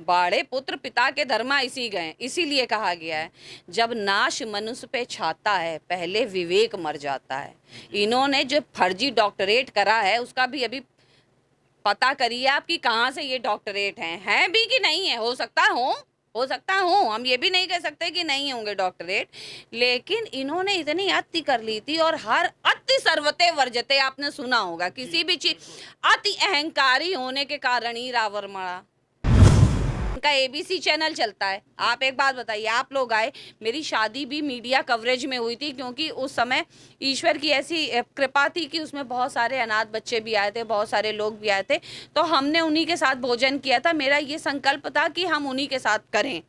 बाड़े पुत्र पिता के धर्मा इसी गए, इसीलिए कहा गया है जब नाश मनुष्य पे छाता है पहले विवेक मर जाता है। इन्होंने जो फर्जी डॉक्टरेट करा है उसका भी अभी पता करिए आप कि कहाँ से ये डॉक्टरेट हैं भी कि नहीं है। हो सकता हो, हम ये भी नहीं कह सकते कि नहीं होंगे डॉक्टरेट, लेकिन इन्होंने इतनी अति कर ली थी। और हर अति सर्वते वर्जते आपने सुना होगा, किसी भी चीज अति अहंकारी होने के कारण ही रावण मरा। उनका एबीसी चैनल चलता है। आप एक बात बताइए, आप लोग आए, मेरी शादी भी मीडिया कवरेज में हुई थी क्योंकि उस समय ईश्वर की ऐसी कृपा थी कि उसमें बहुत सारे अनाथ बच्चे भी आए थे, बहुत सारे लोग भी आए थे, तो हमने उन्हीं के साथ भोजन किया था। मेरा ये संकल्प था कि हम उन्हीं के साथ करें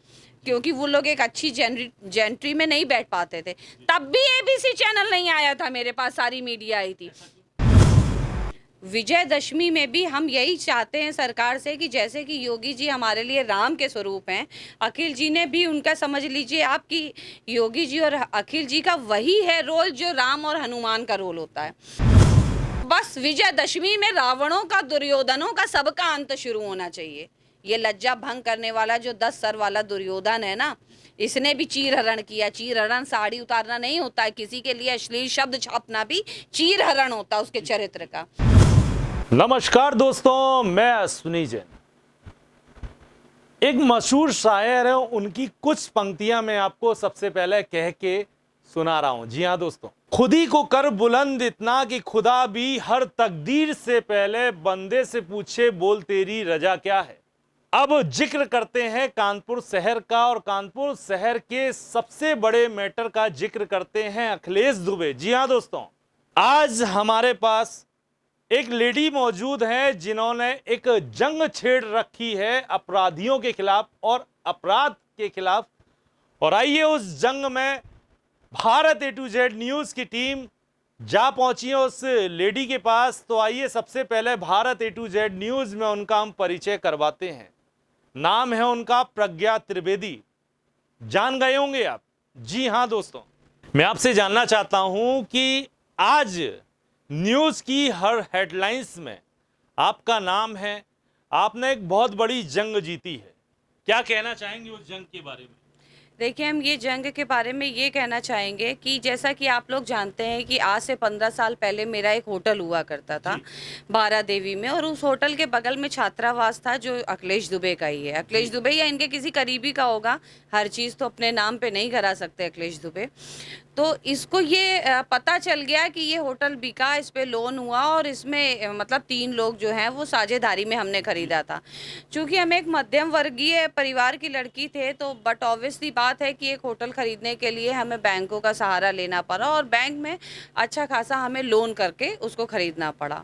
क्योंकि वो लोग एक अच्छी जेंट्री में नहीं बैठ पाते थे। तब भी एबीसी चैनल नहीं आया था मेरे पास, सारी मीडिया आई थी। विजयदशमी में भी हम यही चाहते हैं सरकार से कि जैसे कि योगी जी हमारे लिए राम के स्वरूप हैं, अखिल जी ने भी उनका समझ लीजिए आपकी योगी जी और अखिल जी का वही है रोल जो राम और हनुमान का रोल होता है। बस विजयदशमी में रावणों का, दुर्योधनों का, सबका अंत शुरू होना चाहिए। ये लज्जा भंग करने वाला जो 10 सर वाला दुर्योधन है ना, इसने भी चीरहरण किया। चीरहरण साड़ी उतारना नहीं होता है, किसी के लिए अश्लील शब्द छापना भी चीरहरण होता है उसके चरित्र का। नमस्कार दोस्तों, मैं अश्विनी जैन। एक मशहूर शायर है, उनकी कुछ पंक्तियां मैं आपको सबसे पहले कह के सुना रहा हूं। जी हां दोस्तों, खुद ही को कर बुलंद इतना कि खुदा भी हर तकदीर से पहले बंदे से पूछे बोल तेरी रजा क्या है। अब जिक्र करते हैं कानपुर शहर का, और कानपुर शहर के सबसे बड़े मैटर का जिक्र करते हैं अखिलेश दुबे। जी हां दोस्तों, आज हमारे पास एक लेडी मौजूद है जिन्होंने एक जंग छेड़ रखी है अपराधियों के खिलाफ और अपराध के खिलाफ। और आइए उस जंग में भारत ए टू जेड न्यूज की टीम जा पहुंची है उस लेडी के पास। तो आइए सबसे पहले भारत ए टू जेड न्यूज में उनका हम परिचय करवाते हैं। नाम है उनका प्रज्ञा त्रिवेदी। जान गए होंगे आप। जी हां दोस्तों, मैं आपसे जानना चाहता हूं कि आज न्यूज की हर हेडलाइंस में आपका नाम है। आपने एक बहुत बड़ी जंग जीती है, क्या कहना चाहेंगे उस जंग के बारे में? देखिए, हम ये जंग के बारे में ये कहना चाहेंगे कि जैसा कि आप लोग जानते हैं कि आज से 15 साल पहले मेरा एक होटल हुआ करता था बारा देवी में, और उस होटल के बगल में छात्रावास था जो अखिलेश दुबे का ही है। अखिलेश दुबे या इनके किसी करीबी का होगा, हर चीज़ तो अपने नाम पे नहीं करा सकते अखिलेश दुबे। तो इसको ये पता चल गया कि ये होटल बिका, इस पे लोन हुआ, और इसमें मतलब 3 लोग जो हैं वो साझेदारी में हमने खरीदा था। चूँकि हम एक मध्यम वर्गीय परिवार की लड़की थे, तो बट ऑब्वियसली बात है कि एक होटल खरीदने के लिए हमें बैंकों का सहारा लेना पड़ा, और बैंक में अच्छा खासा हमें लोन करके उसको खरीदना पड़ा।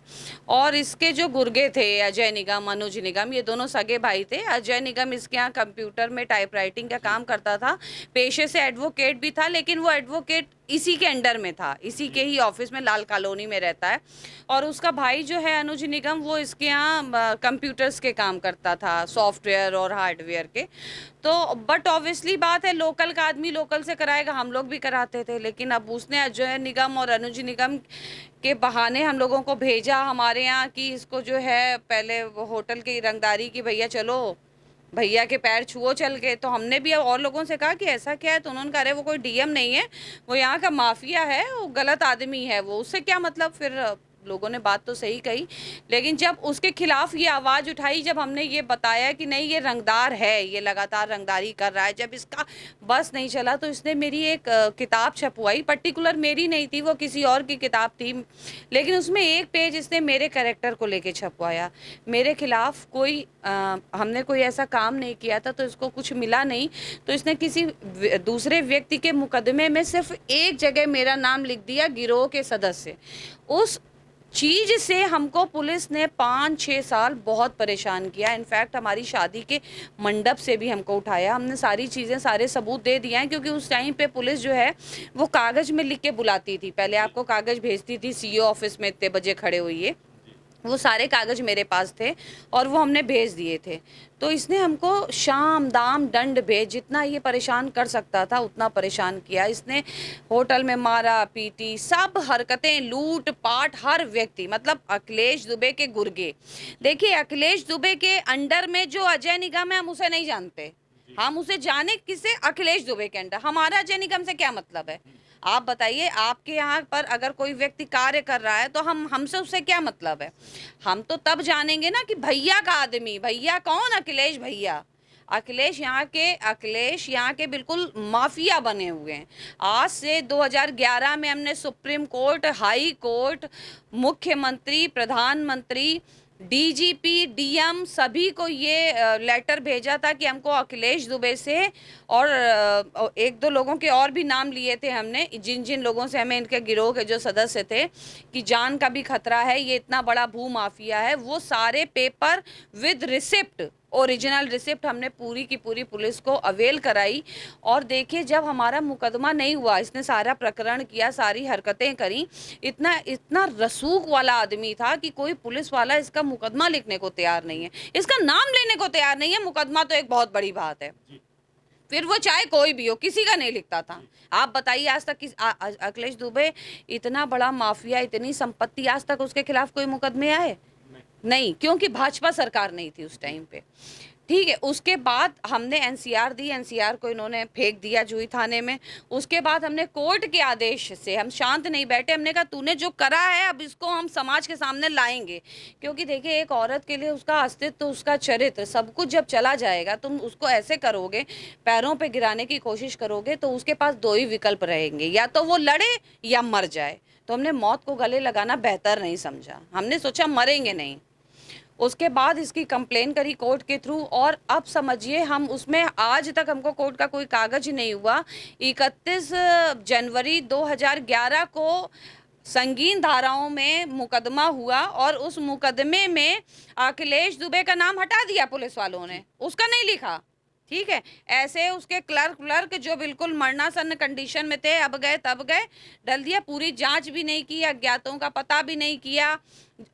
और इसके जो गुर्गे थे, अजय निगम, अनुज निगम, ये दोनों सगे भाई थे। अजय निगम इसके यहाँ कंप्यूटर में टाइपराइटिंग का काम करता था, पेशे से एडवोकेट भी था, लेकिन वो एडवोकेट इसी के अंडर में था, इसी के ही ऑफिस में लाल कॉलोनी में रहता है। और उसका भाई जो है अनुज निगम, वो इसके यहाँ कंप्यूटर्स के काम करता था, सॉफ्टवेयर और हार्डवेयर के। तो बट ऑब्वियसली बात है, लोकल का आदमी लोकल से कराएगा, हम लोग भी कराते थे। लेकिन अब उसने अजय निगम और अनुज निगम के बहाने हम लोगों को भेजा हमारे यहाँ कि इसको जो है पहले होटल की रंगदारी की, भैया चलो, भैया के पैर छुओ चल के। तो हमने भी और लोगों से कहा कि ऐसा क्या है, तो उन्होंने कहा अरे वो कोई डीएम नहीं है, वो यहाँ का माफिया है, वो गलत आदमी है, वो उससे क्या मतलब। फिर लोगों ने बात तो सही कही, लेकिन जब उसके खिलाफ ये आवाज़ उठाई, जब हमने ये बताया कि नहीं ये रंगदार है, ये लगातार रंगदारी कर रहा है, जब इसका बस नहीं चला तो इसने मेरी एक किताब छपवाई। पर्टिकुलर मेरी नहीं थी, वो किसी और की किताब थी, लेकिन उसमें एक पेज इसने मेरे कैरेक्टर को लेके छपवाया। मेरे खिलाफ कोई हमने कोई ऐसा काम नहीं किया था, तो इसको कुछ मिला नहीं, तो इसने किसी दूसरे व्यक्ति के मुकदमे में सिर्फ एक जगह मेरा नाम लिख दिया, गिरोह के सदस्य। उस चीज़ से हमको पुलिस ने 5-6 साल बहुत परेशान किया। इनफैक्ट हमारी शादी के मंडप से भी हमको उठाया। हमने सारी चीज़ें, सारे सबूत दे दिए हैं, क्योंकि उस टाइम पे पुलिस जो है वो कागज़ में लिख के बुलाती थी। पहले आपको कागज़ भेजती थी, सीईओ ऑफिस में इतने बजे खड़े होइए, वो सारे कागज मेरे पास थे और वो हमने भेज दिए थे। तो इसने हमको शाम दाम दंड भेज, जितना ये परेशान कर सकता था उतना परेशान किया इसने। होटल में मारा पीटी, सब हरकतें, लूट पाट, हर व्यक्ति, मतलब अखिलेश दुबे के गुर्गे। देखिए, अखिलेश दुबे के अंडर में जो अजय निगम है, हम उसे नहीं जानते। हम उसे जाने किसे? अखिलेश दुबे के अंडर। हमारा अजय निगम से क्या मतलब है? आप बताइए, आपके यहाँ पर अगर कोई व्यक्ति कार्य कर रहा है तो हमसे उससे क्या मतलब है? हम तो तब जानेंगे ना कि भैया का आदमी। भैया कौन? अखिलेश भैया। अखिलेश यहाँ के बिल्कुल माफिया बने हुए हैं। आज से 2011 में हमने सुप्रीम कोर्ट, हाई कोर्ट, मुख्यमंत्री, प्रधानमंत्री, डीजीपी, डीएम सभी को ये लेटर भेजा था कि हमको अखिलेश दुबे से और एक दो लोगों के और भी नाम लिए थे हमने, जिन जिन लोगों से हमें इनके गिरोह के जो सदस्य थे, कि जान का भी खतरा है, ये इतना बड़ा भू माफिया है। वो सारे paper with receipt, original receipt हमने पूरी की पूरी पुलिस को अवेल कराई। और देखिए, जब हमारा मुकदमा नहीं हुआ, इसने सारा प्रकरण किया, सारी हरकतें करी। इतना इतना रसूख वाला आदमी था कि कोई पुलिस वाला इसका मुकदमा लिखने को तैयार नहीं है, इसका नाम लेने को तैयार नहीं है। मुकदमा तो एक बहुत बड़ी बात है, फिर वो चाहे कोई भी हो, किसी का नहीं लिखता था। आप बताइए, आज तक अखिलेश दुबे इतना बड़ा माफिया, इतनी संपत्ति, आज तक उसके खिलाफ कोई मुकदमे आए? नहीं, क्योंकि भाजपा सरकार नहीं थी उस टाइम पे। ठीक है, उसके बाद हमने एनसीआर दी, एनसीआर को इन्होंने फेंक दिया जूही थाने में। उसके बाद हमने कोर्ट के आदेश से हम शांत नहीं बैठे। हमने कहा, तूने जो करा है अब इसको हम समाज के सामने लाएंगे। क्योंकि देखिए, एक औरत के लिए उसका अस्तित्व, उसका चरित्र, सब कुछ जब चला जाएगा, तुम उसको ऐसे करोगे, पैरों पे गिराने की कोशिश करोगे, तो उसके पास दो ही विकल्प रहेंगे, या तो वो लड़े या मर जाए। तो हमने मौत को गले लगाना बेहतर नहीं समझा, हमने सोचा मरेंगे नहीं। उसके बाद इसकी कंप्लेन करी कोर्ट के थ्रू, और अब समझिए हम उसमें, आज तक हमको कोर्ट का कोई कागज ही नहीं हुआ। 31 जनवरी 2011 को संगीन धाराओं में मुकदमा हुआ, और उस मुकदमे में अखिलेश दुबे का नाम हटा दिया पुलिस वालों ने, उसका नहीं लिखा। ठीक है, ऐसे उसके क्लर्क जो बिल्कुल मरणासन्न कंडीशन में थे, अब गए तब गए, डल दिया। पूरी जांच भी नहीं की, अज्ञातों का पता भी नहीं किया,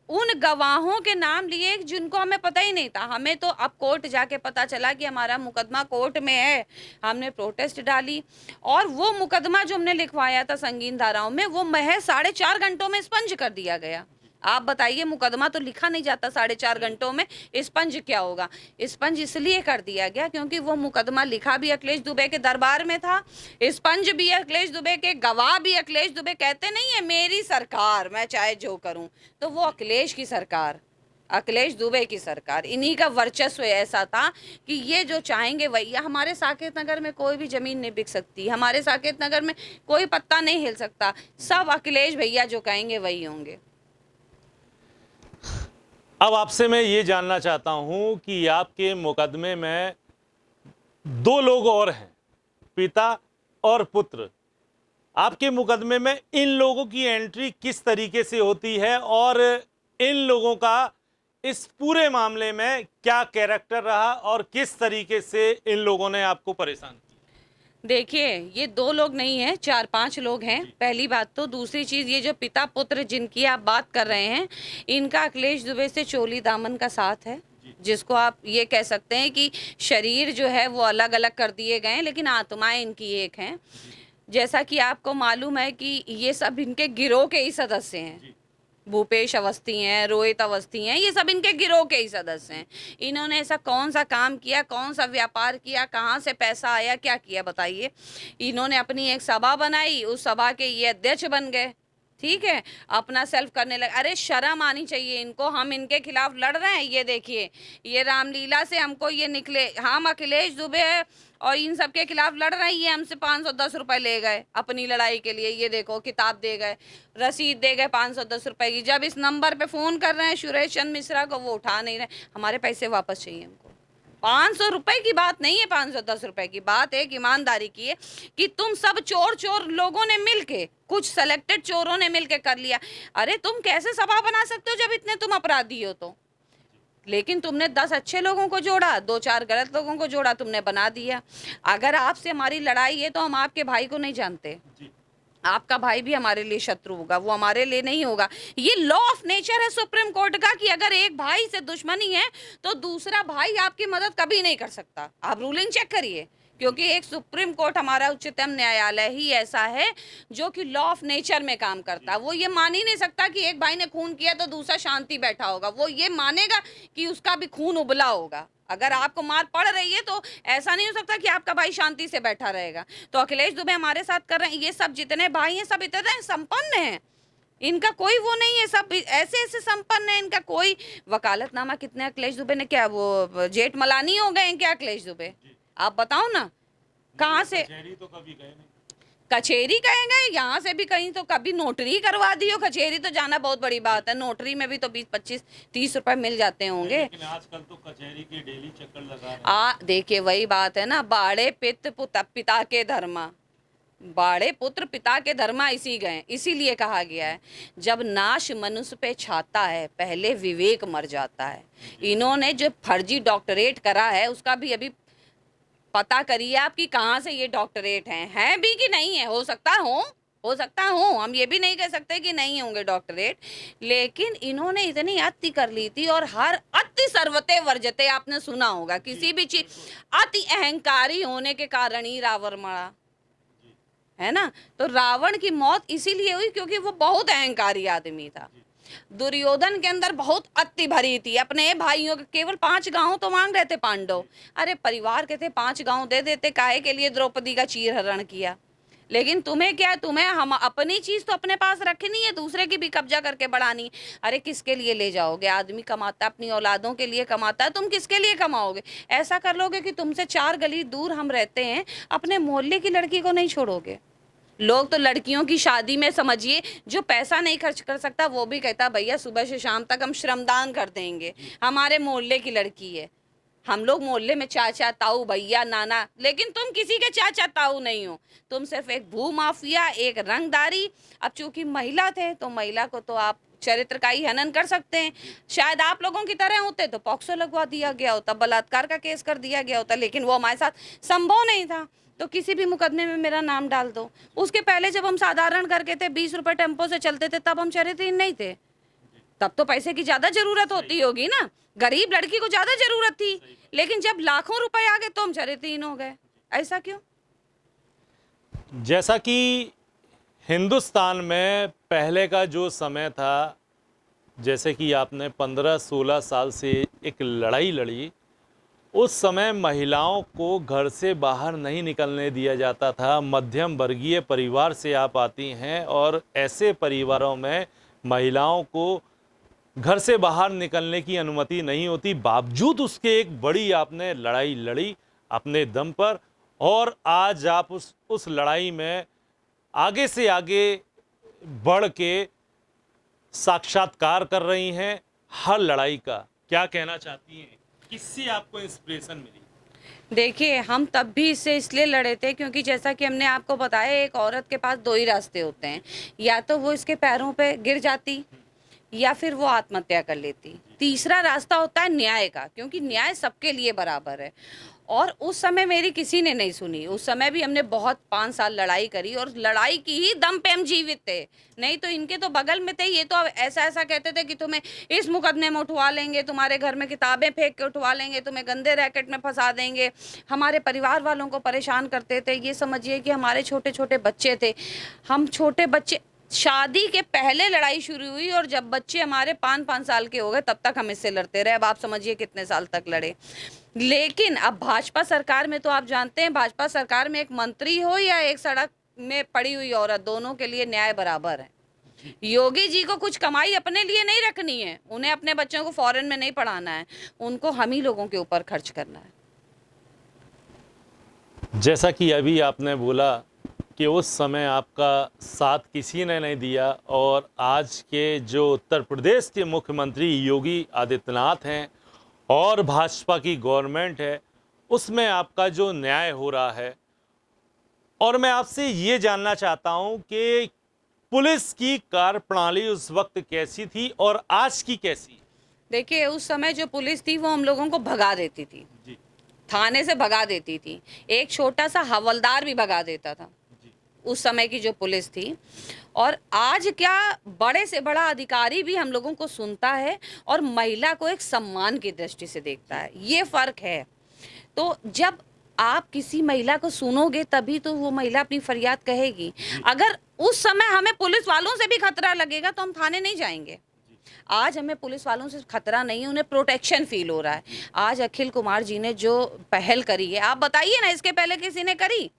उन गवाहों के नाम लिए जिनको हमें पता ही नहीं था। हमें तो अब कोर्ट जाके पता चला कि हमारा मुकदमा कोर्ट में है। हमने प्रोटेस्ट डाली, और वो मुकदमा जो हमने लिखवाया था संगीन धाराओं में, वो महज 4.5 घंटों में स्पंज कर दिया गया। आप बताइए, मुकदमा तो लिखा नहीं जाता 4.5 घंटों में, स्पंज क्या होगा? स्पंज इसलिए कर दिया गया क्योंकि वो मुकदमा लिखा भी अखिलेश दुबे के दरबार में था, स्पंज भी अखिलेश दुबे के, गवाह भी अखिलेश दुबे। कहते नहीं है मेरी सरकार, मैं चाहे जो करूं, तो वो अखिलेश की सरकार, अखिलेश दुबे की सरकार, इन्हीं का वर्चस्व ऐसा था कि ये जो चाहेंगे वही। हमारे साकेत नगर में कोई भी ज़मीन नहीं बिक सकती, हमारे साकेत नगर में कोई पत्ता नहीं हिल सकता, सब अखिलेश भैया जो कहेंगे वही होंगे। अब आपसे मैं ये जानना चाहता हूं कि आपके मुकदमे में 2 लोग और हैं, पिता और पुत्र। आपके मुकदमे में इन लोगों की एंट्री किस तरीके से होती है, और इन लोगों का इस पूरे मामले में क्या कैरेक्टर रहा, और किस तरीके से इन लोगों ने आपको परेशान किया? देखिए, ये 2 लोग नहीं हैं, 4-5 लोग हैं, पहली बात तो। दूसरी चीज़, ये जो पिता पुत्र जिनकी आप बात कर रहे हैं, इनका अखिलेश दुबे से चोली दामन का साथ है, जिसको आप ये कह सकते हैं कि शरीर जो है वो अलग अलग कर दिए गए हैं, लेकिन आत्माएं इनकी एक हैं। जैसा कि आपको मालूम है कि ये सब इनके गिरोह के ही सदस्य हैं। भूपेश अवस्थी हैं, रोहित अवस्थी हैं, ये सब इनके गिरोह के ही सदस्य हैं। इन्होंने ऐसा कौन सा काम किया, कौन सा व्यापार किया, कहाँ से पैसा आया, क्या किया बताइए? इन्होंने अपनी एक सभा बनाई, उस सभा के ये अध्यक्ष बन गए। ठीक है, अपना सेल्फ करने लगे। अरे शर्म आनी चाहिए इनको, हम इनके खिलाफ लड़ रहे हैं। ये देखिए, ये रामलीला से हमको ये निकले, हम अखिलेश दुबे और इन सब के खिलाफ लड़ रहे हैं, ये हमसे 510 रुपये ले गए अपनी लड़ाई के लिए। ये देखो, किताब दे गए, रसीद दे गए 510 रुपये की। जब इस नंबर पे फ़ोन कर रहे हैं सुरेश चंद्र मिश्रा को, वो उठा नहीं रहे। हमारे पैसे वापस चाहिए हमको। 500 रुपये की बात नहीं है, 510 रुपये की बात है, ईमानदारी की है कि तुम सब चोर लोगों ने मिलके, कुछ सेलेक्टेड चोरों ने मिलके कर लिया। अरे तुम कैसे सभा बना सकते हो जब इतने तुम अपराधी हो तो? लेकिन तुमने 10 अच्छे लोगों को जोड़ा, 2-4 गलत लोगों को जोड़ा, तुमने बना दिया। अगर आपसे हमारी लड़ाई है तो हम आपके भाई को नहीं जानते, आपका भाई भी हमारे लिए शत्रु होगा, वो हमारे लिए नहीं होगा। ये लॉ ऑफ नेचर है सुप्रीम कोर्ट का कि अगर एक भाई से दुश्मनी है तो दूसरा भाई आपकी मदद कभी नहीं कर सकता। आप रूलिंग चेक करिए, क्योंकि एक सुप्रीम कोर्ट हमारा उच्चतम न्यायालय ही ऐसा है जो कि लॉ ऑफ नेचर में काम करता है। वो ये मान ही नहीं सकता कि एक भाई ने खून किया तो दूसरा शांति बैठा होगा, वो ये मानेगा कि उसका भी खून उबला होगा। अगर आपको मार पड़ रही है तो ऐसा नहीं हो सकता कि आपका भाई शांति से बैठा रहेगा। तो अखिलेश दुबे हमारे साथ कर रहे हैं, ये सब जितने भाई हैं सब इतने संपन्न हैं, इनका कोई वो नहीं है, सब ऐसे ऐसे संपन्न है, इनका कोई वकालतनामा। कितने अखिलेश दुबे ने, क्या वो जेठ मलानी हो गए हैं क्या अखिलेश दुबे? आप बताओ ना, कहाँ से? कचहरी तो कभी गए नहीं। कचेरी कहेंगे, यहाँ से भी कहीं तो कभी नोटरी करवा दी हो। कचेरी तो जाना बहुत बड़ी बात है, नोटरी में भी तो 20, 25, 30 रुपए मिल जाते होंगे। लेकिन आजकल तो कचहरी के डेली चक्कर लगा रहे हैं। देखिए वही बात है ना, बाड़े पिता के धर्मा, बाड़े पुत्र पिता के धर्मा इसी गए। इसीलिए कहा गया है जब नाश मनुष्य पे छाता है पहले विवेक मर जाता है। इन्होंने जो फर्जी डॉक्टरेट करा है उसका भी अभी पता करिए आप कि कहाँ से ये डॉक्टरेट हैं भी कि नहीं है। हो सकता हो, हम ये भी नहीं कह सकते कि नहीं होंगे डॉक्टरेट, लेकिन इन्होंने इतनी अति कर ली थी। और हर अति सर्वते वर्जते, आपने सुना होगा, किसी भी चीज अति अहंकारी होने के कारण ही रावण मरा, है ना। तो रावण की मौत इसीलिए हुई क्योंकि वो बहुत अहंकारी आदमी था। दुर्योधन के अंदर बहुत अति भरी थी, अपने भाइयों के केवल 5 गांव तो मांग रहे थे पांडव। अरे परिवार के थे, 5 गांव दे देते, काहे के लिए द्रौपदी का चीरहरण किया? लेकिन तुम्हें क्या है, तुम्हें हम अपनी चीज तो अपने पास रखनी है, दूसरे की भी कब्जा करके बढ़ानी। अरे किसके लिए ले जाओगे? आदमी कमाता है अपनी औलादों के लिए कमाता है, तुम किसके लिए कमाओगे? ऐसा कर लोगे कि तुमसे 4 गली दूर हम रहते हैं, अपने मोहल्ले की लड़की को नहीं छोड़ोगे। लोग तो लड़कियों की शादी में समझिए, जो पैसा नहीं खर्च कर सकता वो भी कहता भैया सुबह से शाम तक हम श्रमदान कर देंगे, हमारे मोहल्ले की लड़की है। हम लोग मोहल्ले में चाचा ताऊ भैया नाना, लेकिन तुम किसी के चाचा ताऊ नहीं हो, तुम सिर्फ एक भू माफिया, एक रंगदारी। अब चूंकि महिला थे तो महिला को तो आप चरित्र का ही हनन कर सकते हैं। शायद आप लोगों की तरह होते तो पॉक्सो लगवा दिया गया होता, बलात्कार का केस कर दिया गया होता, लेकिन वो हमारे साथ संभव नहीं था। तो किसी भी मुकदमे में मेरा नाम डाल दो। उसके पहले जब हम साधारण करके थे, 20 रुपए टेम्पो से चलते थे, तब हम चरित्रहीन नहीं थे। तब तो पैसे की ज्यादा जरूरत होती होगी ना, गरीब लड़की को ज्यादा जरूरत थी, लेकिन जब लाखों रुपए आ गए तो हम चरित्रहीन हो गए। ऐसा क्यों? जैसा कि हिंदुस्तान में पहले का जो समय था, जैसे कि आपने 15-16 साल से एक लड़ाई लड़ी, उस समय महिलाओं को घर से बाहर नहीं निकलने दिया जाता था। मध्यम वर्गीय परिवार से आप आती हैं और ऐसे परिवारों में महिलाओं को घर से बाहर निकलने की अनुमति नहीं होती। बावजूद उसके एक बड़ी आपने लड़ाई लड़ी अपने दम पर, और आज आप उस लड़ाई में आगे से आगे बढ़ के साक्षात्कार कर रही हैं हर लड़ाई का। क्या कहना चाहती हैं? किससे आपको इंस्पिरेशन मिली? देखिए हम तब भी इससे इसलिए लड़े थे क्योंकि जैसा कि हमने आपको बताया, एक औरत के पास 2 ही रास्ते होते हैं, या तो वो इसके पैरों पे गिर जाती या फिर वो आत्महत्या कर लेती। तीसरा रास्ता होता है न्याय का, क्योंकि न्याय सबके लिए बराबर है। और उस समय मेरी किसी ने नहीं सुनी। उस समय भी हमने बहुत 5 साल लड़ाई करी, और लड़ाई की ही दम पे हम जीवित थे। नहीं तो इनके तो बगल में थे, ये तो ऐसा ऐसा कहते थे कि तुम्हें इस मुकदमे में उठवा लेंगे, तुम्हारे घर में किताबें फेंक के उठवा लेंगे, तुम्हें गंदे रैकेट में फंसा देंगे। हमारे परिवार वालों को परेशान करते थे। ये समझिए कि हमारे छोटे छोटे बच्चे थे, हम छोटे बच्चे, शादी के पहले लड़ाई शुरू हुई और जब बच्चे हमारे 5-5 साल के हो गए तब तक हम इससे लड़ते रहे। अब आप समझिए कितने साल तक लड़े। लेकिन अब भाजपा सरकार में तो आप जानते हैं, भाजपा सरकार में एक मंत्री हो या एक सड़क में पड़ी हुई औरत, दोनों के लिए न्याय बराबर है। योगी जी को कुछ कमाई अपने लिए नहीं रखनी है, उन्हें अपने बच्चों को फॉरेन में नहीं पढ़ाना है, उनको हम ही लोगों के ऊपर खर्च करना है। जैसा कि अभी आपने बोला कि उस समय आपका साथ किसी ने नहीं दिया, और आज के जो उत्तर प्रदेश के मुख्यमंत्री योगी आदित्यनाथ हैं और भाजपा की गवर्नमेंट है, उसमें आपका जो न्याय हो रहा है। और मैं आपसे ये जानना चाहता हूं कि पुलिस की कार्यप्रणाली उस वक्त कैसी थी और आज की कैसी? देखिए उस समय जो पुलिस थी वो हम लोगों को भगा देती थी जी। थाने से भगा देती थी, एक छोटा सा हवलदार भी भगा देता था। उस समय की जो पुलिस थी, और आज क्या बड़े से बड़ा अधिकारी भी हम लोगों को सुनता है और महिला को एक सम्मान की दृष्टि से देखता है, ये फर्क है। तो जब आप किसी महिला को सुनोगे तभी तो वो महिला अपनी फरियाद कहेगी। अगर उस समय हमें पुलिस वालों से भी खतरा लगेगा तो हम थाने नहीं जाएंगे। आज हमें पुलिस वालों से खतरा नहीं, उन्हें प्रोटेक्शन फील हो रहा है। आज अखिल कुमार जी ने जो पहल करी है, आप बताइए ना, इसके पहले किसी ने करी?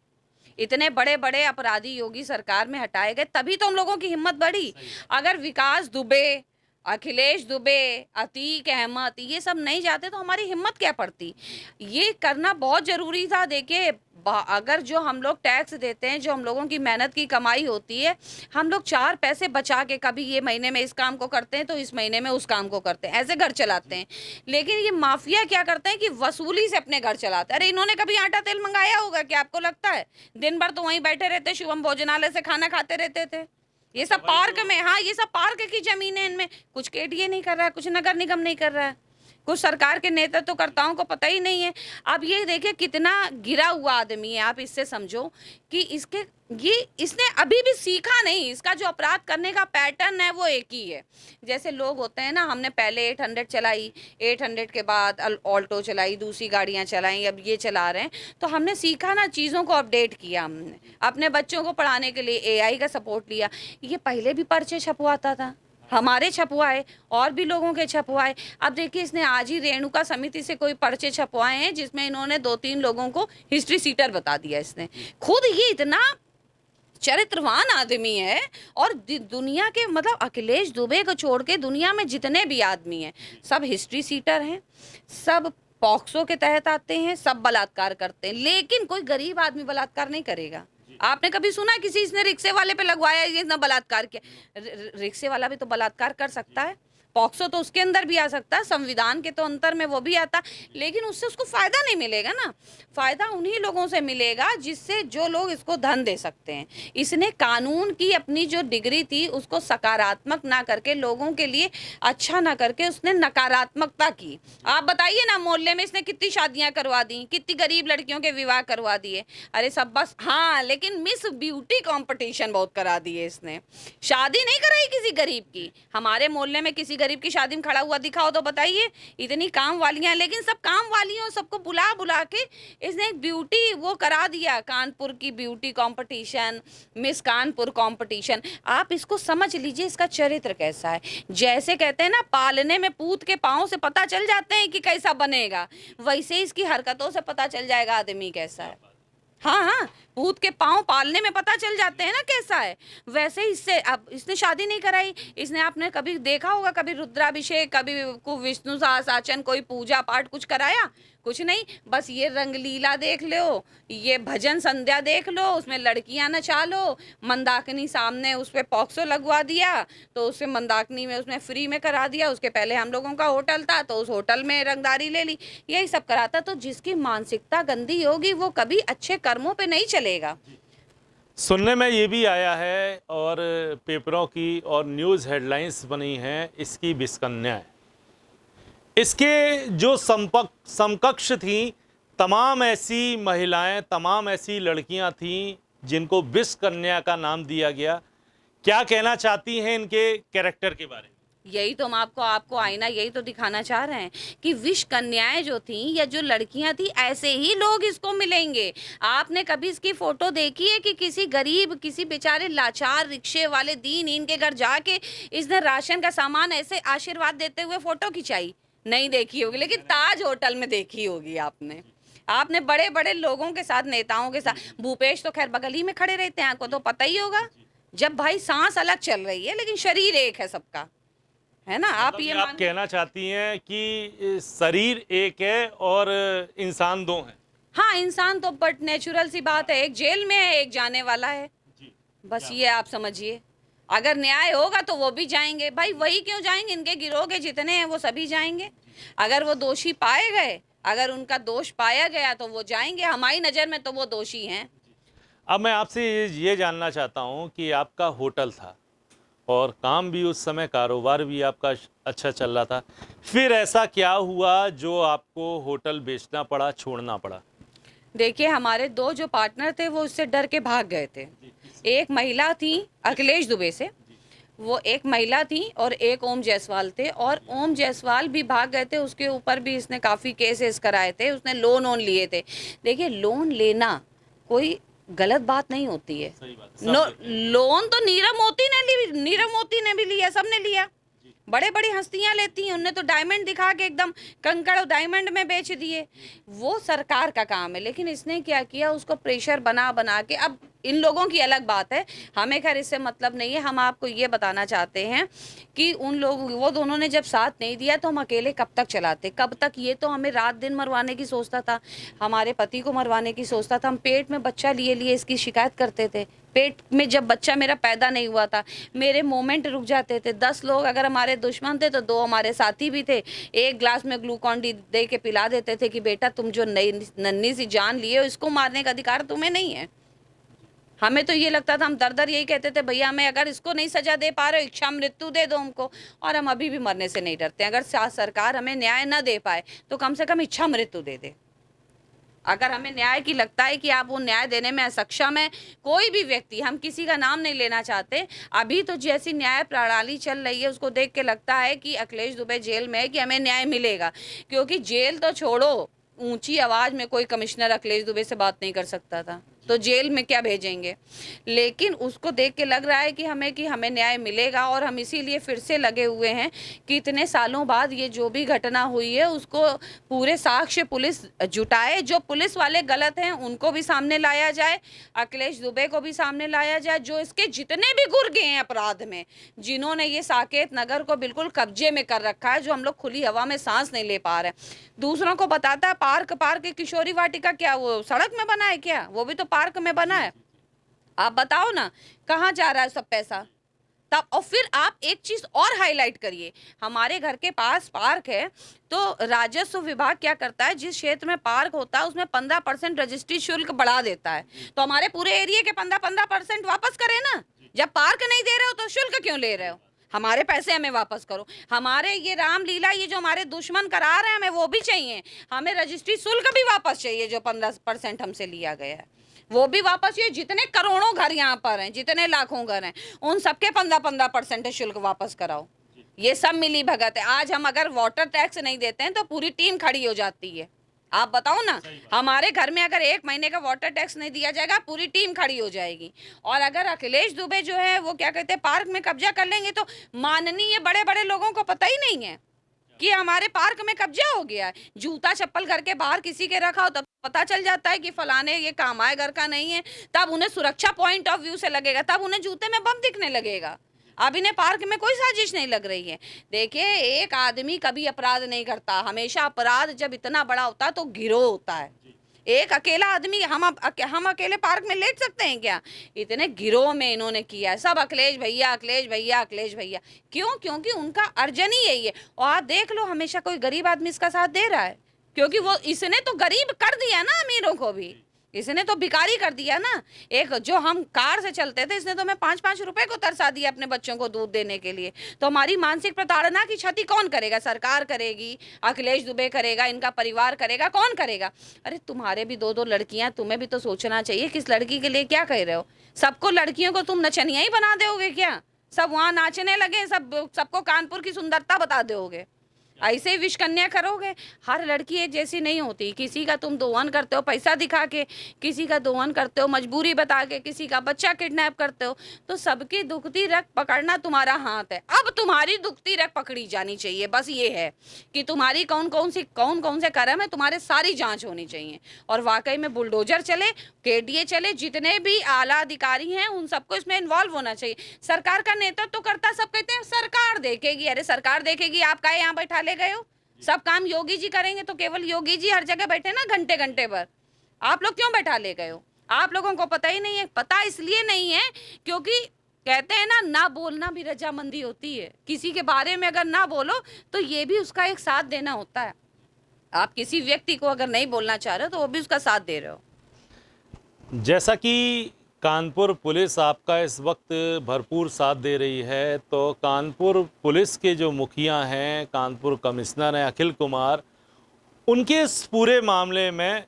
इतने बड़े बड़े अपराधी योगी सरकार में हटाए गए, तभी तो हम लोगों की हिम्मत बढ़ी। अगर विकास दुबे, अखिलेश दुबे, अतीक अहमद ये सब नहीं जाते तो हमारी हिम्मत क्या पड़ती? ये करना बहुत ज़रूरी था। देखिए, अगर जो हम लोग टैक्स देते हैं, जो हम लोगों की मेहनत की कमाई होती है, हम लोग 4 पैसे बचा के कभी ये महीने में इस काम को करते हैं तो इस महीने में उस काम को करते हैं, ऐसे घर चलाते हैं। लेकिन ये माफिया क्या करते हैं कि वसूली से अपने घर चलाते हैं। अरे इन्होंने कभी आटा तेल मंगाया होगा क्या, आपको लगता है? दिन भर तो वहीं बैठे रहते, शिवम भोजनालय से खाना खाते रहते थे। ये सब पार्क में, हाँ ये सब पार्क की जमीन है, इनमें कुछ केडीए नहीं कर रहा है, कुछ नगर निगम नहीं कर रहा है, कुछ सरकार के नेतृत्वकर्ताओं को पता ही नहीं है। अब ये देखिए कितना गिरा हुआ आदमी है, आप इससे समझो कि इसने अभी भी सीखा नहीं। इसका जो अपराध करने का पैटर्न है वो एक ही है। जैसे लोग होते हैं ना, हमने पहले 800 चलाई, 800 के बाद ऑल्टो चलाई, दूसरी गाड़ियां चलाई, अब ये चला रहे हैं। तो हमने सीखा ना, चीज़ों को अपडेट किया, हमने अपने बच्चों को पढ़ाने के लिए एआई का सपोर्ट लिया। ये पहले भी पर्चे छपवाता था, हमारे छपवाए और भी लोगों के छपवाए। अब देखिए, इसने आज ही रेणुका समिति से कोई पर्चे छपवाए हैं जिसमें इन्होंने 2-3 लोगों को हिस्ट्री सीटर बता दिया। इसने खुद, ये इतना चरित्रवान आदमी है। और दुनिया के, मतलब अखिलेश दुबे को छोड़ के दुनिया में जितने भी आदमी हैं सब हिस्ट्री सीटर हैं, सब पॉक्सो के तहत आते हैं, सब बलात्कार करते हैं। लेकिन कोई गरीब आदमी बलात्कार नहीं करेगा। आपने कभी सुना किसी इसने रिक्शे वाले पे लगवाया, ये ना बलात्कार किया? रिक्शे वाला भी तो बलात्कार कर सकता है, पॉक्सो तो उसके अंदर भी आ सकता है, संविधान के तो अंतर में वो भी आता, लेकिन उससे उसको फायदा नहीं मिलेगा ना। फायदा उन्हीं लोगों से मिलेगा जिससे, जो लोग इसको धन दे सकते हैं। इसने कानून की अपनी जो डिग्री थी उसको सकारात्मक ना करके, लोगों के लिए अच्छा ना करके, उसने नकारात्मकता की। आप बताइए ना, मोहल्ले में इसने कितनी शादियां करवा दी, कितनी गरीब लड़कियों के विवाह करवा दिए। अरे सब बस, हाँ लेकिन मिस ब्यूटी कंपटीशन बहुत करा दिए इसने। शादी नहीं कराई किसी गरीब की। हमारे मोहल्ले में किसी गरीब की शादी में खड़ा हुआ दिखाओ तो बताइए, इतनी काम वालियां, लेकिन सब काम वालियों सबको बुला बुला के इसने एक ब्यूटी वो करा दिया, कानपुर की beauty competition, miss Kanpur competition. आप इसको समझ लीजिए, इसका चरित्र कैसा है। जैसे कहते हैं ना, पालने में पूत के पाँव से पता चल जाते हैं कि कैसा बनेगा, वैसे इसकी हरकतों से पता चल जाएगा आदमी कैसा है। हाँ हाँ, पूत के पाँव पालने में पता चल जाते हैं ना कैसा है। वैसे इससे, अब इसने शादी नहीं कराई, इसने, आपने कभी देखा होगा कभी रुद्राभिषेक, कभी विष्णु सहस्त्रनाम, कोई पूजा पाठ कुछ कराया? कुछ नहीं। बस ये रंगलीला देख लो, ये भजन संध्या देख लो, उसमें लड़कियां नचा लो, मंदाकिनी सामने उस पर पॉक्सो लगवा दिया तो उससे मंदाकिनी में उसने फ्री में करा दिया। उसके पहले हम लोगों का होटल था तो उस होटल में रंगदारी ले ली, यही सब कराता। तो जिसकी मानसिकता गंदी होगी वो कभी अच्छे कर्मों पे नहीं चलेगा। सुनने में ये भी आया है और पेपरों की और न्यूज़ हेडलाइंस बनी हैं, इसकी विषकन्या है। इसके जो समकक्ष थीं, तमाम ऐसी महिलाएं, तमाम ऐसी लड़कियां थीं जिनको विषकन्या का नाम दिया गया। क्या कहना चाहती हैं इनके कैरेक्टर के बारे में? यही तो हम आपको आईना यही तो दिखाना चाह रहे हैं कि विष कन्याएं जो थी या जो लड़कियां थी, ऐसे ही लोग इसको मिलेंगे। आपने कभी इसकी फोटो देखी है कि किसी गरीब, किसी बेचारे लाचार रिक्शे वाले दीन के घर जाके इसने राशन का सामान ऐसे आशीर्वाद देते हुए फोटो खिंचाई? नहीं देखी होगी, लेकिन ताज होटल में देखी होगी आपने बड़े बड़े लोगों के साथ, नेताओं के साथ। भूपेश तो खैर बगल ही में खड़े रहते हैं, आपको तो पता ही होगा। जब भाई सांस अलग चल रही है लेकिन शरीर एक है सबका, है ना। आप ये आप कहना चाहती हैं कि शरीर एक है और इंसान दो हैं? हाँ, इंसान तो बट नेचुरल सी बात है, एक जेल में है, एक जाने वाला है। बस ये आप समझिए। अगर न्याय होगा तो वो भी जाएंगे। भाई वही क्यों जाएंगे, इनके गिरोह के जितने हैं वो सभी जाएंगे। अगर वो दोषी पाए गए, अगर उनका दोष पाया गया तो वो जाएंगे। हमारी नज़र में तो वो दोषी हैं। अब मैं आपसे ये जानना चाहता हूँ कि आपका होटल था और काम भी उस समय, कारोबार भी आपका अच्छा चल रहा था, फिर ऐसा क्या हुआ जो आपको होटल बेचना पड़ा, छोड़ना पड़ा? देखिए, हमारे दो जो पार्टनर थे वो उससे डर के भाग गए थे। एक महिला थी अखिलेश दुबे से, वो एक महिला थी और एक ओम जायसवाल थे, और ओम जायसवाल भी भाग गए थे। उसके ऊपर भी इसने काफ़ी केसेस कराए थे, उसने लोन लिए थे। देखिए, लोन लेना कोई गलत बात नहीं होती है। लोन तो नीरव मोदी ने भी लिया, सबने लिया। बड़े बड़ी हस्तियां लेती हैं, उनने तो डायमंड दिखा के एकदम कंकड़ डायमंड में बेच दिए। वो सरकार का काम है, लेकिन इसने क्या किया, उसको प्रेशर बना बना के। अब इन लोगों की अलग बात है, हमें खैर इससे मतलब नहीं है। हम आपको ये बताना चाहते हैं कि उन लोग, वो दोनों ने जब साथ नहीं दिया तो हम अकेले कब तक चलाते, कब तक। ये तो हमें रात दिन मरवाने की सोचता था, हमारे पति को मरवाने की सोचता था। हम पेट में बच्चा लिए लिए इसकी शिकायत करते थे। पेट में जब बच्चा मेरा पैदा नहीं हुआ था, मेरे मोमेंट रुक जाते थे। 10 लोग अगर हमारे दुश्मन थे तो 2 हमारे साथी भी थे। एक ग्लास में ग्लूकॉन डी दे के पिला देते थे कि बेटा तुम जो नई नन्ही सी जान लिए हो, इसको मारने का अधिकार तुम्हें नहीं है। हमें तो ये लगता था, हम दर दर यही कहते थे, भैया हमें अगर इसको नहीं सजा दे पा रहे हो, इच्छा मृत्यु दे दो हमको। और हम अभी भी मरने से नहीं डरते। अगर सरकार हमें न्याय न दे पाए तो कम से कम इच्छा मृत्यु दे दे। अगर हमें न्याय की लगता है कि आप वो न्याय देने में असक्षम है, कोई भी व्यक्ति, हम किसी का नाम नहीं लेना चाहते, अभी तो जैसी न्याय प्रणाली चल रही है उसको देख के लगता है कि अखिलेश दुबे जेल में है कि हमें न्याय मिलेगा। क्योंकि जेल तो छोड़ो, ऊंची आवाज में कोई कमिश्नर अखिलेश दुबे से बात नहीं कर सकता था, तो जेल में क्या भेजेंगे। लेकिन उसको देख के लग रहा है कि हमें न्याय मिलेगा, और हम इसीलिए फिर से लगे हुए हैं कि इतने सालों बाद ये जो भी घटना हुई है उसको पूरे साक्ष्य पुलिस जुटाए। जो पुलिस वाले गलत हैं उनको भी सामने लाया जाए, अखिलेश दुबे को भी सामने लाया जाए। जो इसके जितने भी गुर्गे हैं अपराध में, जिन्होंने ये साकेत नगर को बिल्कुल कब्जे में कर रखा है, जो हम लोग खुली हवा में सांस नहीं ले पा रहे। दूसरों को बताता है पार्क किशोरी वाटिका क्या वो सड़क में बना है क्या? वो भी तो पार्क में बना है। आप बताओ ना कहाँ जा रहा है सब पैसा? तब और फिर आप एक चीज और हाईलाइट करिए, हमारे घर के पास पार्क है तो राजस्व विभाग क्या करता है, जिस क्षेत्र में पार्क होता है उसमें 15% रजिस्ट्री शुल्क बढ़ा देता है। तो हमारे पूरे एरिया के 15% वापस करें ना। जब पार्क नहीं दे रहे हो तो शुल्क क्यों ले रहे हो? हमारे पैसे हमें वापस करो। हमारे ये रामलीला, ये जो हमारे दुश्मन करा रहे हैं, हमें वो भी चाहिए। हमें रजिस्ट्री शुल्क भी वापस चाहिए, जो 15% हमसे लिया गया है वो भी वापस। ये जितने करोड़ों घर यहाँ पर हैं, जितने लाखों घर हैं, उन सबके 15% शुल्क वापस कराओ। ये सब मिली भगत है। आज हम अगर वाटर टैक्स नहीं देते हैं तो पूरी टीम खड़ी हो जाती है। आप बताओ ना, हमारे घर में अगर 1 महीने का वाटर टैक्स नहीं दिया जाएगा, पूरी टीम खड़ी हो जाएगी। और अगर अखिलेश दुबे जो है वो क्या कहते हैं पार्क में कब्जा कर लेंगे, तो माननीय बड़े बड़े लोगों को पता ही नहीं है कि हमारे पार्क में कब्जा हो गया है। जूता चप्पल घर के बाहर किसी के रखा हो तब पता चल जाता है कि फलाने ये काम आए घर का नहीं है, तब उन्हें सुरक्षा पॉइंट ऑफ व्यू से लगेगा, तब उन्हें जूते में बम दिखने लगेगा। अब इन्हें पार्क में कोई साजिश नहीं लग रही है। देखिए, एक आदमी कभी अपराध नहीं करता, हमेशा अपराध जब इतना बड़ा होता है तो गिरोह होता है। एक अकेला आदमी, हम अकेले पार्क में लेट सकते हैं क्या? इतने गिरोह में इन्होंने किया है। सब अखिलेश भैया, अखिलेश भैया, अखिलेश भैया। क्यों? क्योंकि उनका अर्जन ही यही है। और आप देख लो, हमेशा कोई गरीब आदमी इसका साथ दे रहा है, क्योंकि वो इसने तो गरीब कर दिया ना, अमीरों को भी इसने तो भिखारी कर दिया ना। एक जो हम कार से चलते थे, इसने तो हमें 5-5 रुपए को तरसा दिया अपने बच्चों को दूध देने के लिए। तो हमारी मानसिक प्रताड़ना की क्षति कौन करेगा? सरकार करेगी, अखिलेश दुबे करेगा, इनका परिवार करेगा, कौन करेगा? अरे तुम्हारे भी 2-2 लड़कियां, तुम्हें भी तो सोचना चाहिए किस लड़की के लिए क्या कह रहे हो। सबको लड़कियों को तुम नचनिया ही बना दोगे क्या? सब वहां नाचने लगे, सबको कानपुर की सुंदरता बता दोगे? ऐसे ही विष कन्या करोगे? हर लड़की एक जैसी नहीं होती। किसी का तुम दोहन करते हो पैसा दिखा के, किसी का दोहन करते हो मजबूरी बता के, किसी का बच्चा किडनैप करते हो। तो सबकी दुखती रग पकड़ना तुम्हारा हाथ है। अब तुम्हारी दुखती रग पकड़ी जानी चाहिए। बस ये है कि तुम्हारी कौन कौन से कर्म है, तुम्हारे सारी जांच होनी चाहिए। और वाकई में बुलडोजर चले, केडीए चले, जितने भी आला अधिकारी हैं उन सबको इसमें इन्वॉल्व होना चाहिए। सरकार का नेतृत्व तो करता, सब कहते हैं सरकार देखेगी। अरे सरकार देखेगी, आप काहे यहाँ बैठा ले गए हो? सब काम योगी जी करेंगे तो केवल योगी जी हर जगह बैठे ना घंटे घंटे भर, आप लोग क्यों बैठा ले गए हो? आप लोगों को पता ही नहीं है। पता इसलिए नहीं है क्योंकि कहते हैं ना बोलना भी रजामंदी होती है। किसी के बारे में अगर ना बोलो तो ये भी उसका एक साथ देना होता है। आप किसी व्यक्ति को अगर नहीं बोलना चाह रहे हो तो वो भी उसका साथ दे रहे हो। जैसा कि कानपुर पुलिस आपका इस वक्त भरपूर साथ दे रही है, तो कानपुर पुलिस के जो मुखिया हैं, कानपुर कमिश्नर हैं अखिल कुमार, उनके इस पूरे मामले में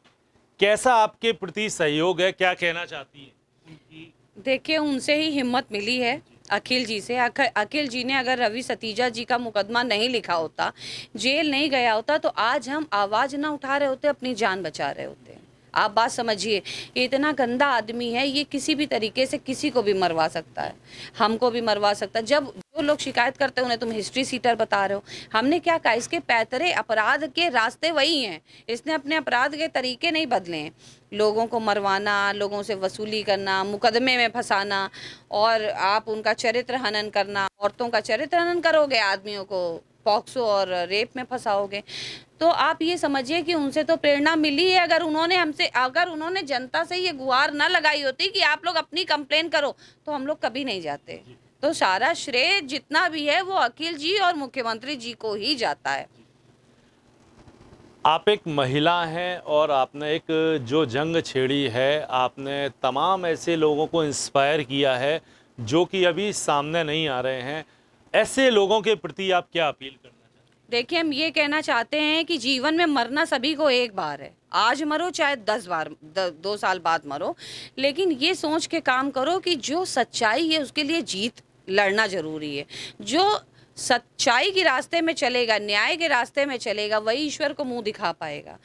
कैसा आपके प्रति सहयोग है, क्या कहना चाहती हैं उनकी? देखिए, उनसे ही हिम्मत मिली है, अखिल जी से। अखिल जी ने अगर रवि सतीजा जी का मुकदमा नहीं लिखा होता, जेल नहीं गया होता, तो आज हम आवाज़ ना उठा रहे होते, अपनी जान बचा रहे होते। आप बात समझिए, ये इतना गंदा आदमी है, ये किसी भी तरीके से किसी को भी मरवा सकता है, हमको भी मरवा सकता है। जब जो लोग शिकायत करते हैं उन्हें तुम हिस्ट्री सीटर बता रहे हो, हमने क्या कहा? इसके पैतरे अपराध के रास्ते वही हैं, इसने अपने अपराध के तरीके नहीं बदले हैं। लोगों को मरवाना, लोगों से वसूली करना, मुकदमे में फंसाना, और आप उनका चरित्र हनन करना। औरतों का चरित्र हनन करोगे, आदमियों को पॉक्सो और रेप में फंसाओगे। तो आप ये समझिए कि उनसे तो प्रेरणा मिली है। अगर उन्होंने जनता से ये गुहार ना लगाई होती कि आप लोग अपनी कंप्लेन करो, तो हम लोग कभी नहीं जाते। तो सारा श्रेय जितना भी है वो अखिल जी और मुख्यमंत्री जी को ही जाता है। आप एक महिला हैं और आपने एक जो जंग छेड़ी है, आपने तमाम ऐसे लोगों को इंस्पायर किया है जो कि अभी सामने नहीं आ रहे हैं। ऐसे लोगों के प्रति आप क्या अपील करना चाहते हैं? देखिए, हम ये कहना चाहते हैं कि जीवन में मरना सभी को एक बार है। आज मरो चाहे 10 बार 2 साल बाद मरो, लेकिन ये सोच के काम करो कि जो सच्चाई है उसके लिए जीत लड़ना जरूरी है। जो सच्चाई के रास्ते में चलेगा, न्याय के रास्ते में चलेगा, वही ईश्वर को मुंह दिखा पाएगा।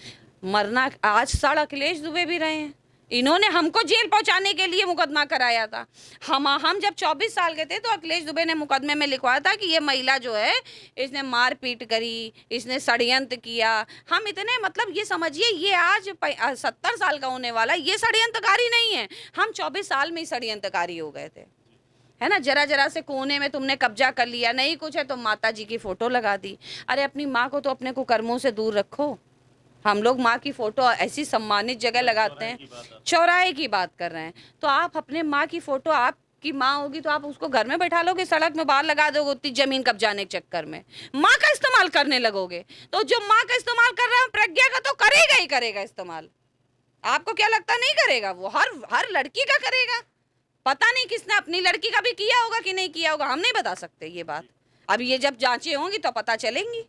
मरना आज साढ़ अखिलेश दुबे भी रहे हैं, इन्होंने हमको जेल पहुंचाने के लिए मुकदमा कराया था। हम जब 24 साल के थे तो अखिलेश दुबे ने मुकदमे में लिखवाया था कि ये महिला जो है इसने मारपीट करी, इसने षड्यंत्र किया। हम इतने, मतलब ये समझिए, ये आज 70 साल का होने वाला, ये षड्यंत्रकारी नहीं है, हम 24 साल में ही षड्यंत्रकारी हो गए थे, है ना। जरा जरा से कोने में तुमने कब्जा कर लिया, नहीं कुछ है तो माता जी की फोटो लगा दी। अरे अपनी माँ को तो अपने कुकर्मों से दूर रखो। हम लोग माँ की फोटो ऐसी सम्मानित जगह लगाते हैं, चौराहे की बात कर रहे हैं, तो आप अपने माँ की फोटो, आपकी माँ होगी तो आप उसको घर में बैठा लोगे, सड़क में बाहर लगा दोगे उतनी जमीन कब्जाने के चक्कर में, माँ का इस्तेमाल करने लगोगे। तो जो माँ का इस्तेमाल कर रहा है प्रज्ञा का तो करेगा ही करेगा इस्तेमाल। आपको क्या लगता नहीं करेगा? वो हर लड़की का करेगा। पता नहीं किसने अपनी लड़की का भी किया होगा कि नहीं किया होगा, हम नहीं बता सकते ये बात। अब ये जब जांचें होंगी तो पता चलेंगी।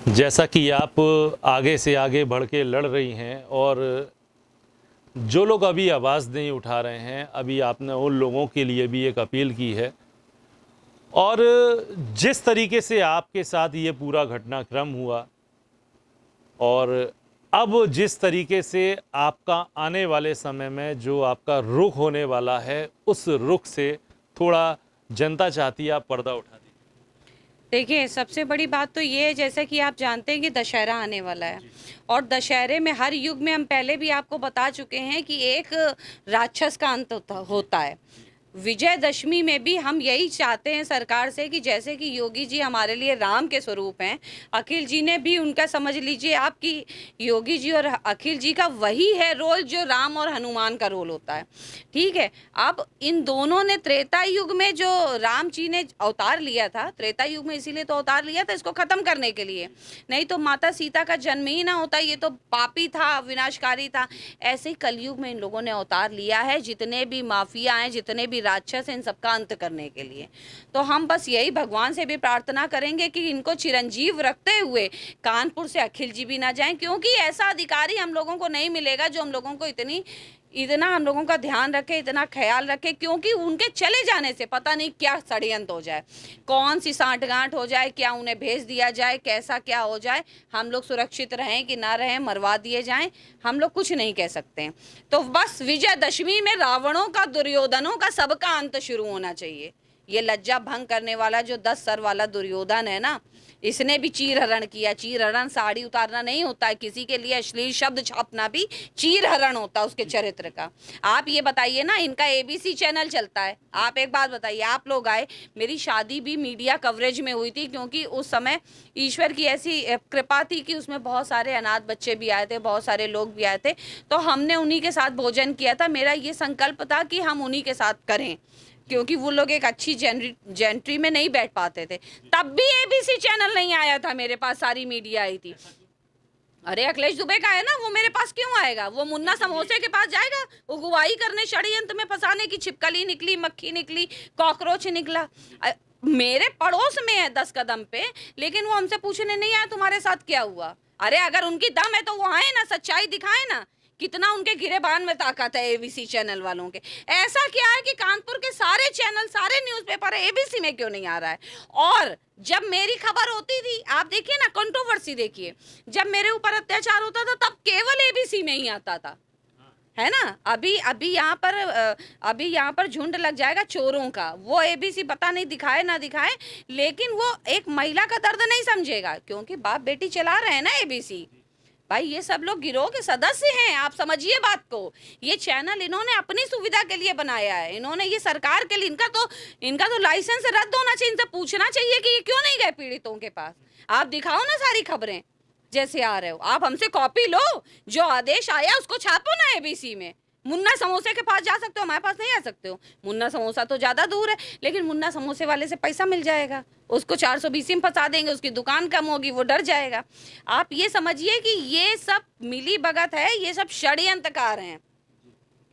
जैसा कि आप आगे से आगे बढ़ के लड़ रही हैं और जो लोग अभी आवाज़ नहीं उठा रहे हैं, अभी आपने उन लोगों के लिए भी एक अपील की है, और जिस तरीके से आपके साथ ये पूरा घटनाक्रम हुआ और अब जिस तरीके से आपका आने वाले समय में जो आपका रुख होने वाला है, उस रुख से थोड़ा जनता चाहती है आप पर्दा उठा दीजिए। देखिए, सबसे बड़ी बात तो ये है, जैसा कि आप जानते हैं कि दशहरा आने वाला है, और दशहरे में हर युग में, हम पहले भी आपको बता चुके हैं कि एक राक्षस का अंत होता है। विजयदशमी में भी हम यही चाहते हैं सरकार से कि जैसे कि योगी जी हमारे लिए राम के स्वरूप हैं, अखिल जी ने भी उनका, समझ लीजिए आपकी, योगी जी और अखिल जी का वही है रोल जो राम और हनुमान का रोल होता है। ठीक है, अब इन दोनों ने त्रेता युग में जो राम जी ने अवतार लिया था, त्रेता युग में इसीलिए तो अवतार लिया था इसको खत्म करने के लिए, नहीं तो माता सीता का जन्म ही ना होता, ये तो पापी था, विनाशकारी था। ऐसे ही कलयुग में इन लोगों ने अवतार लिया है, जितने भी माफिया हैं, जितने भी राक्षस हैं, इन सबका अंत करने के लिए। तो हम बस यही भगवान से भी प्रार्थना करेंगे कि इनको चिरंजीव रखते हुए कानपुर से अखिल जी भी ना जाएं, क्योंकि ऐसा अधिकारी हम लोगों को नहीं मिलेगा जो हम लोगों को इतना हम लोगों का ध्यान रखे, इतना ख्याल रखे, क्योंकि उनके चले जाने से पता नहीं क्या षड्यंत्र हो जाए, कौन सी सांठगांठ हो जाए, क्या उन्हें भेज दिया जाए, कैसा क्या हो जाए, हम लोग सुरक्षित रहें कि ना रहें, मरवा दिए जाएं, हम लोग कुछ नहीं कह सकते हैं। तो बस विजयदशमी में रावणों का, दुर्योधनों का, सबका अंत शुरू होना चाहिए। ये लज्जा भंग करने वाला जो 10 सर वाला दुर्योधन है ना, इसने भी चीर हरण किया। चीर हरण साड़ी उतारना नहीं होता है, किसी के लिए अश्लील शब्द छापना भी चीर हरण होता है उसके चरित्र का। आप ये बताइए ना, इनका ABC चैनल चलता है, आप एक बात बताइए, आप लोग आए, मेरी शादी भी मीडिया कवरेज में हुई थी, क्योंकि उस समय ईश्वर की ऐसी कृपा थी कि उसमें बहुत सारे अनाथ बच्चे भी आए थे, बहुत सारे लोग भी आए थे, तो हमने उन्हीं के साथ भोजन किया था। मेरा ये संकल्प था कि हम उन्हीं के साथ करें, क्योंकि वो लोग एक अच्छी जेंट्री में नहीं बैठ पाते थे। तब भी ABC चैनल नहीं आया था मेरे पास, सारी मीडिया आई थी। अरे अखिलेश दुबे का है ना, वो मेरे पास क्यों आएगा? वो मुन्ना समोसे के पास जाएगा? वो गुवाही करने, षड्यंत्र में फंसाने की छिपकली निकली, मक्खी निकली, कॉकरोच निकला। मेरे पड़ोस में है 10 कदम पे, लेकिन वो हमसे पूछने नहीं आया तुम्हारे साथ क्या हुआ। अरे अगर उनकी दम है तो वो आए ना, सच्चाई दिखाए ना कितना उनके गिरेबान में ताकत है एबीसी चैनल वालों के। ऐसा क्या है कि कानपुर के सारे चैनल, सारे न्यूज़पेपर एबीसी में क्यों नहीं आ रहा है? और जब मेरी खबर होती थी, आप देखिए ना, कंट्रोवर्सी देखिए, जब मेरे ऊपर अत्याचार होता था तब केवल एबीसी में ही आता था, है ना। अभी यहाँ पर झुंड लग जाएगा चोरों का, वो एबीसी पता नहीं दिखाए ना दिखाए, लेकिन वो एक महिला का दर्द नहीं समझेगा, क्योंकि बाप बेटी चला रहे हैं ना एबीसी। भाई ये सब लोग गिरोह के सदस्य हैं, आप समझिए बात को। ये चैनल इन्होंने अपनी सुविधा के लिए बनाया है, इन्होंने ये सरकार के लिए, इनका तो लाइसेंस रद्द होना चाहिए, इनसे पूछना चाहिए कि ये क्यों नहीं गए पीड़ितों के पास। आप दिखाओ ना सारी खबरें जैसे आ रहे हो, आप हमसे कॉपी लो, जो आदेश आया उसको छापो ना एबीसी में। मुन्ना समोसे के पास जा सकते हो, हमारे पास नहीं आ सकते हो। मुन्ना समोसा तो ज़्यादा दूर है, लेकिन मुन्ना समोसे वाले से पैसा मिल जाएगा, उसको 420 में फंसा देंगे, उसकी दुकान कम होगी, वो डर जाएगा। आप ये समझिए कि ये सब मिली भगत है, ये सब षड्यंत्रकार हैं,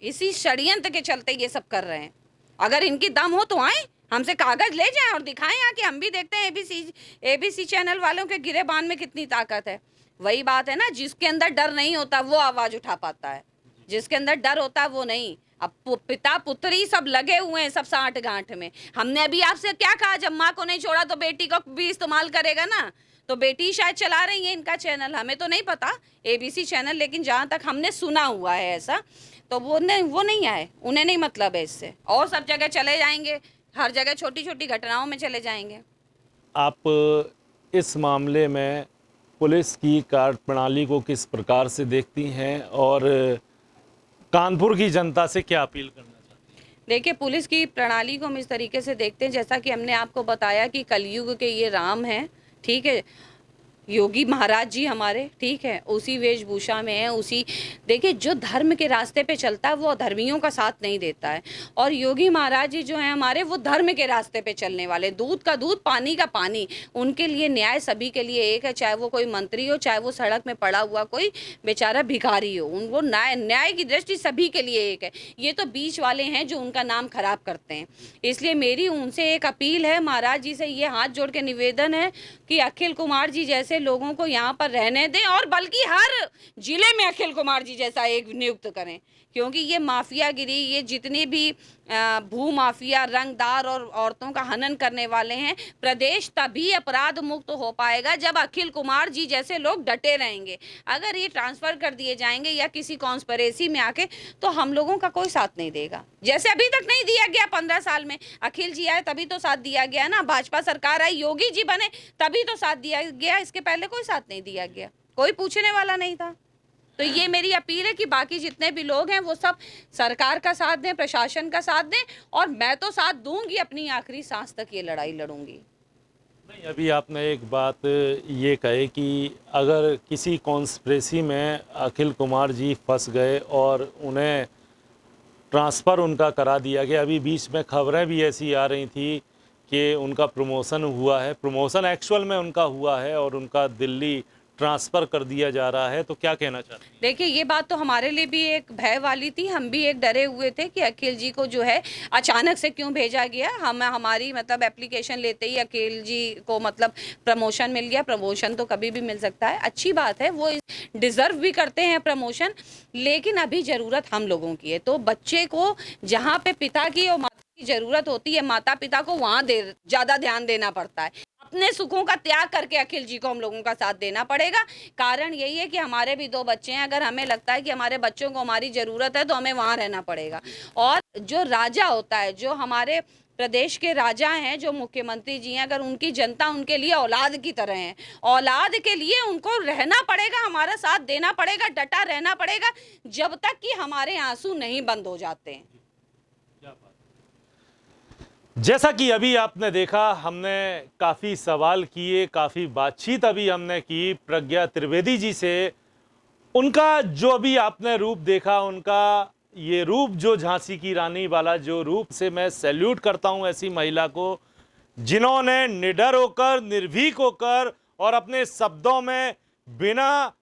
इसी षड्यंत्र के चलते ये सब कर रहे हैं। अगर इनकी दम हो तो आए, हमसे कागज ले जाएं और दिखाएं आके, हम भी देखते हैं एबीसी चैनल वालों के गिरेबान में कितनी ताकत है। वही बात है ना, जिसके अंदर डर नहीं होता वो आवाज उठा पाता है, जिसके अंदर डर होता है वो नहीं। अब पिता पुत्री सब लगे हुए हैं, सब साठ गांठ में। हमने अभी आपसे क्या कहा, जब माँ को नहीं छोड़ा तो बेटी को भी इस्तेमाल करेगा ना, तो बेटी शायद चला रही है इनका चैनल, हमें तो नहीं पता एबीसी चैनल, लेकिन जहाँ तक हमने सुना हुआ है ऐसा, तो वो नहीं आए, उन्हें नहीं मतलब है इससे, और सब जगह चले जाएंगे, हर जगह छोटी छोटी घटनाओं में चले जाएंगे। आप इस मामले में पुलिस की कार्यप्रणाली को किस प्रकार से देखती हैं और कानपुर की जनता से क्या अपील करना चाहती हैं? देखिए, पुलिस की प्रणाली को हम इस तरीके से देखते हैं, जैसा कि हमने आपको बताया कि कलयुग के ये राम हैं, ठीक है, योगी महाराज जी हमारे, ठीक है, उसी वेशभूषा में है, उसी, देखिए जो धर्म के रास्ते पे चलता है वो अधर्मियों का साथ नहीं देता है। और योगी महाराज जी जो हैं हमारे, वो धर्म के रास्ते पे चलने वाले, दूध का दूध पानी का पानी, उनके लिए न्याय सभी के लिए एक है, चाहे वो कोई मंत्री हो, चाहे वो सड़क में पड़ा हुआ कोई बेचारा भिखारी हो, उनको न्याय की दृष्टि सभी के लिए एक है। ये तो बीच वाले हैं जो उनका नाम खराब करते हैं। इसलिए मेरी उनसे एक अपील है, महाराज जी से ये हाथ जोड़ के निवेदन है कि अखिल कुमार जी जैसे लोगों को यहाँ पर रहने दें, और बल्कि हर जिले में अखिल कुमार जी जैसा एक नियुक्त करें, क्योंकि ये माफियागिरी, ये जितने भी भू माफिया, रंगदार और औरतों का हनन करने वाले हैं, प्रदेश तभी अपराध मुक्त हो पाएगा जब अखिल कुमार जी जैसे लोग डटे रहेंगे। अगर ये ट्रांसफर कर दिए जाएंगे या किसी कॉन्स्पिरेसी में आके, तो हम लोगों का कोई साथ नहीं देगा, जैसे अभी तक नहीं दिया गया। 15 साल में अखिल जी आए तभी तो साथ दिया गया ना, भाजपा सरकार आई, योगी जी बने तभी तो साथ दिया गया, इसके पहले कोई साथ नहीं दिया गया, कोई पूछने वाला नहीं था। तो ये मेरी अपील है कि बाकी जितने भी लोग हैं वो सब सरकार का साथ दें, प्रशासन का साथ दें, और मैं तो साथ दूंगी, अपनी आखिरी सांस तक ये लड़ाई लड़ूंगी। नहीं, अभी आपने एक बात ये कही कि अगर किसी कॉन्स्पिरेसी में अखिल कुमार जी फंस गए और उन्हें ट्रांसफ़र उनका करा दिया गया, अभी बीच में खबरें भी ऐसी आ रही थी कि उनका प्रमोशन हुआ है, प्रमोशन एक्चुअल में उनका हुआ है और उनका दिल्ली ट्रांसफ़र कर दिया जा रहा है, तो क्या कहना चाहते हैं? देखिए, ये बात तो हमारे लिए भी एक भय वाली थी, हम भी एक डरे हुए थे कि अखिल जी को जो है अचानक से क्यों भेजा गया। हमारी मतलब एप्लीकेशन लेते ही अखिल जी को मतलब प्रमोशन मिल गया। प्रमोशन तो कभी भी मिल सकता है, अच्छी बात है, वो डिज़र्व भी करते हैं प्रमोशन, लेकिन अभी ज़रूरत हम लोगों की है। तो बच्चे को जहाँ पे पिता की और माता की ज़रूरत होती है, माता पिता को वहाँ ज़्यादा ध्यान देना पड़ता है। अपने सुखों का त्याग करके अखिल जी को हम लोगों का साथ देना पड़ेगा। कारण यही है कि हमारे भी 2 बच्चे हैं, अगर हमें लगता है कि हमारे बच्चों को हमारी ज़रूरत है तो हमें वहाँ रहना पड़ेगा। और जो राजा होता है, जो हमारे प्रदेश के राजा हैं, जो मुख्यमंत्री जी हैं, अगर उनकी जनता उनके लिए औलाद की तरह है, औलाद के लिए उनको रहना पड़ेगा, हमारा साथ देना पड़ेगा, डटा रहना पड़ेगा, जब तक कि हमारे आंसू नहीं बंद हो जाते हैं। जैसा कि अभी आपने देखा, हमने काफ़ी सवाल किए, काफ़ी बातचीत अभी हमने की प्रज्ञा त्रिवेदी जी से। उनका जो अभी आपने रूप देखा, उनका ये रूप जो झांसी की रानी वाला जो रूप, से मैं सैल्यूट करता हूं ऐसी महिला को जिन्होंने निडर होकर, निर्भीक होकर और अपने शब्दों में बिना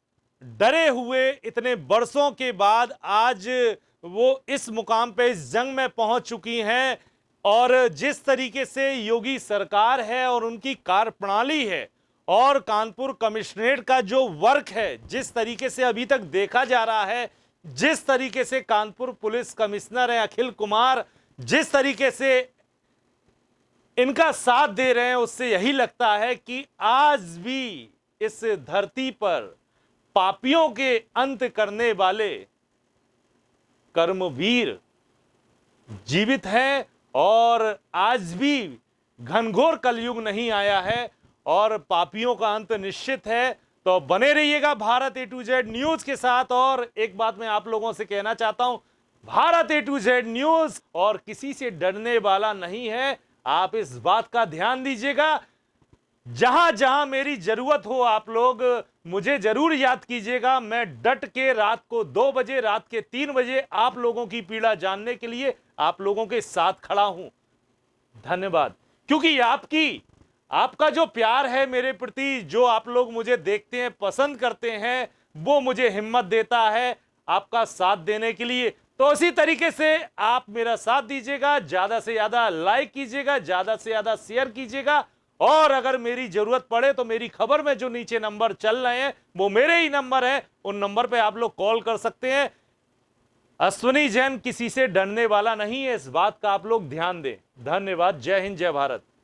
डरे हुए इतने बरसों के बाद आज वो इस मुकाम पे, इस जंग में पहुंच चुकी हैं। और जिस तरीके से योगी सरकार है और उनकी कार्यप्रणाली है और कानपुर कमिश्नरेट का जो वर्क है, जिस तरीके से अभी तक देखा जा रहा है, जिस तरीके से कानपुर पुलिस कमिश्नर है अखिल कुमार, जिस तरीके से इनका साथ दे रहे हैं, उससे यही लगता है कि आज भी इस धरती पर पापियों के अंत करने वाले कर्मवीर जीवित हैं और आज भी घनघोर कलयुग नहीं आया है और पापियों का अंत निश्चित है। तो बने रहिएगा भारत ए टू जेड न्यूज के साथ। और एक बात मैं आप लोगों से कहना चाहता हूं, भारत ए टू जेड न्यूज और किसी से डरने वाला नहीं है। आप इस बात का ध्यान दीजिएगा, जहां जहां मेरी जरूरत हो आप लोग मुझे जरूर याद कीजिएगा। मैं डट के रात को 2 बजे, रात के 3 बजे आप लोगों की पीड़ा जानने के लिए आप लोगों के साथ खड़ा हूं। धन्यवाद, क्योंकि आपका जो प्यार है मेरे प्रति, जो आप लोग मुझे देखते हैं, पसंद करते हैं, वो मुझे हिम्मत देता है आपका साथ देने के लिए। तो इसी तरीके से आप मेरा साथ दीजिएगा, ज्यादा से ज्यादा लाइक कीजिएगा, ज्यादा से ज्यादा शेयर कीजिएगा। और अगर मेरी जरूरत पड़े तो मेरी खबर में जो नीचे नंबर चल रहे हैं वो मेरे ही नंबर है, उन नंबर पे आप लोग कॉल कर सकते हैं। अश्विनी जैन किसी से डरने वाला नहीं है, इस बात का आप लोग ध्यान दें। धन्यवाद। जय हिंद, जय भारत।